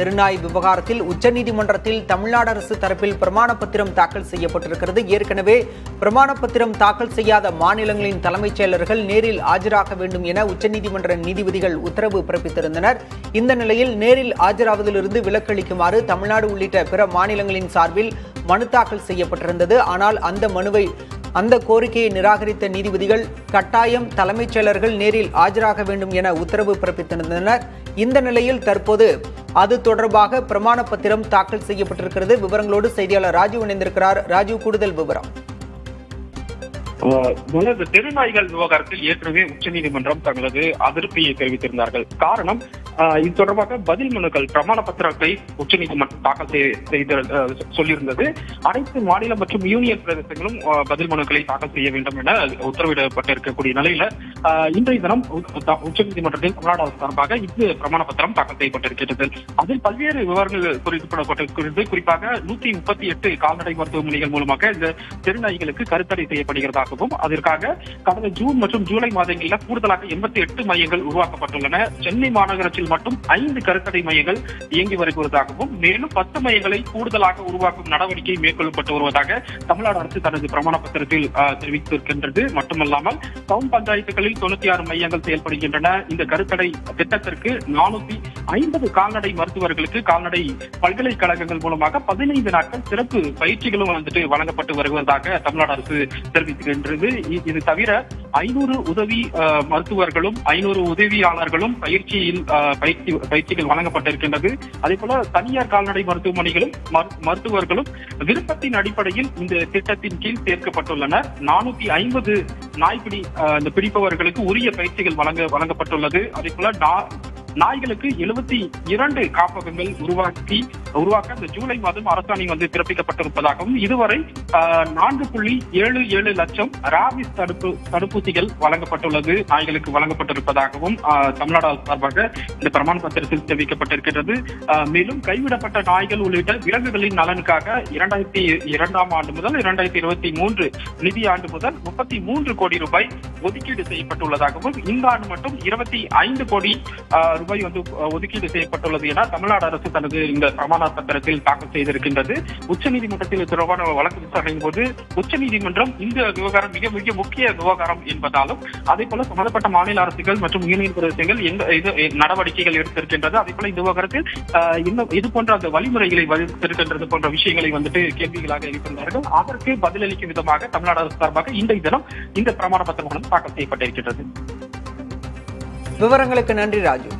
தெருநாய் விவகாரத்தில் உச்சநீதிமன்றத்தில் தமிழ்நாடு அரசு தரப்பில் பிரமாண பத்திரம் தாக்கல் செய்யப்பட்டிருக்கிறது. ஏற்கனவே பிரமாண பத்திரம் தாக்கல் செய்யாத மாநிலங்களின் தலைமைச் செயலர்கள் நேரில் ஆஜராக வேண்டும் என உச்சநீதிமன்ற நீதிபதிகள் உத்தரவு பிறப்பித்திருந்தனர். இந்த நிலையில் நேரில் ஆஜராவதிலிருந்து விலக்களிக்குமாறு தமிழ்நாடு உள்ளிட்ட பிற மாநிலங்களின் சார்பில் மனு தாக்கல் செய்யப்பட்டிருந்தது. ஆனால் அந்த கோரிக்கையை நிராகரித்த நீதிபதிகள் கட்டாயம் தலைமைச் செயலர்கள் நேரில் ஆஜராக வேண்டும் என உத்தரவு பிறப்பித்திருந்தனர். இந்த நிலையில் தற்போது அது தொடர்பாக பிரமாண பத்திரம் தாக்கல் செய்யப்பட்டிருக்கிறது. விவரங்களோடு செய்தியாளர் ராஜீவ் இணைந்திருக்கிறார். ராஜீவ், கூடுதல் விவரம். தெருநாய்கள் விவகாரத்தில் ஏற்கனவே உச்சநீதிமன்றம் தங்களது அதிருப்தியை தெரிவித்திருந்தார்கள். காரணம், இது தொடர்பாக பதில் மனுக்கள் பிரமாண பத்திரத்தை உச்சநீதிமன்றம் தாக்கல் சொல்லியிருந்தது. அனைத்து மாநில மற்றும் யூனியன் பிரதேசங்களும் பதில் மனுக்களை தாக்கல் செய்ய வேண்டும் என உத்தரவிடப்பட்டிருக்கக்கூடிய நிலையில இன்றைய தினம் உச்சநீதிமன்றத்தில் தமிழ்நாடு அரசு சார்பாக இந்த பிரமாண பத்திரம் தாக்கல் செய்யப்பட்டிருக்கிறது. அதில் பல்வேறு விவரங்கள் குறிப்பிடப்பட்டிருக்கிறது. குறிப்பாக 138 கால்நடை மருத்துவமனைகள் மூலமாக இந்த தெருநாய்களுக்கு கருத்தடை செய்யப்படுகிறதாக, அதற்காக கடந்த ஜூன் மற்றும் ஜூலை மாதங்களில் கூடுதலாக 88 மையங்கள் உருவாக்கப்பட்டுள்ளன. சென்னை மாநகராட்சியில் மட்டும் 5 கருத்தடை மையங்கள் இயங்கி வருவதாகவும் மேலும் 10 மையங்களை கூடுதலாக உருவாக்கும் நடவடிக்கை மேற்கொள்ளப்பட்டு வருவதாக தமிழ்நாடு அரசு தனது பிரமாண பத்திரத்தில் தெரிவித்திருக்கின்றது. மட்டுமல்லாமல் டவுன் பஞ்சாயத்துகளில் 96 மையங்கள் செயல்படுகின்றன. இந்த கருத்தடை திட்டத்திற்கு 450 கால்நடை மருத்துவர்களுக்கு கால்நடை பல்கலைக்கழகங்கள் மூலமாக 15 நாட்கள் சிறப்பு பயிற்சிகளும் வழங்கப்பட்டு வருவதாக தமிழ்நாடு அரசு தெரிவித்திருக்கிறது. இது தவிர 500 உதவி மருத்துவர்களும் 500 உதவியாளர்களும் பயிற்சிகள் வழங்கப்பட்டிருக்கின்றது. அதே போல தனியார் கால்நடை மருத்துவமனைகளும் மருத்துவர்களும் விருப்பத்தின் அடிப்படையில் இந்த திட்டத்தின் கீழ் சேர்க்கப்பட்டுள்ளனர். 450 நாய்பிடி பிடிப்பவர்களுக்கு உரிய பயிற்சிகள் வழங்கப்பட்டுள்ளது. அதே போல நாய்களுக்கு 72 காப்பகங்கள் உருவாக்க இந்த ஜூலை மாதம் அரசாணை பிறப்பிக்கப்பட்டிருப்பதாகவும் இதுவரை 4.77 லட்சம் ராபிஸ் தடுப்பூசிகள் வழங்கப்பட்டுள்ளது, நாய்களுக்கு வழங்கப்பட்டிருப்பதாகவும் தமிழ்நாடு அரசு சார்பாக இந்த பிரமாண பத்திரத்தில் தெரிவிக்கப்பட்டிருக்கிறது. மேலும் கைவிடப்பட்ட நாய்கள் உள்ளிட்ட விலங்குகளின் நலனுக்காக 2002ஆம் ஆண்டு முதல் 2023 நிதி ஆண்டு முதல் 33 கோடி ரூபாய் ஒதுக்கீடு செய்யப்பட்டுள்ளதாகவும் இந்த ஆண்டு மட்டும் 25 கோடி ரூபாய் ஒதுக்கீடு செய்யப்பட்டுள்ளது என தமிழ்நாடு அரசு தனது இந்த பிரமாண பத்திரத்தில் தாக்கல் செய்திருக்கின்றது. உச்சநீதிமன்றத்தில் தொடர்பான வழக்கு விசாரணையின் போது உச்சநீதிமன்றம் இந்த விவகாரம் மிக மிக முக்கிய விவகாரம் என்பதாலும் அதே போல சம்பந்தப்பட்ட மாநில அரசுகள் மற்றும் யூனியன் பிரதேசங்கள் நடவடிக்கைகள் எடுத்திருக்கின்றது. அதே போல இந்த விவகாரத்தில் இது போன்ற அந்த வழிமுறைகளை வகுத்திருக்கின்றது போன்ற விஷயங்களை கேள்விகளாக இருக்கின்றார்கள். அதற்கு பதிலளிக்கும் விதமாக தமிழ்நாடு அரசு சார்பாக இன்றைய தினம் இந்த பிரமாண பத்திரம் தாக்கல் செய்யப்பட்டிருக்கின்றது. விவரங்களுக்கு நன்றி ராஜு.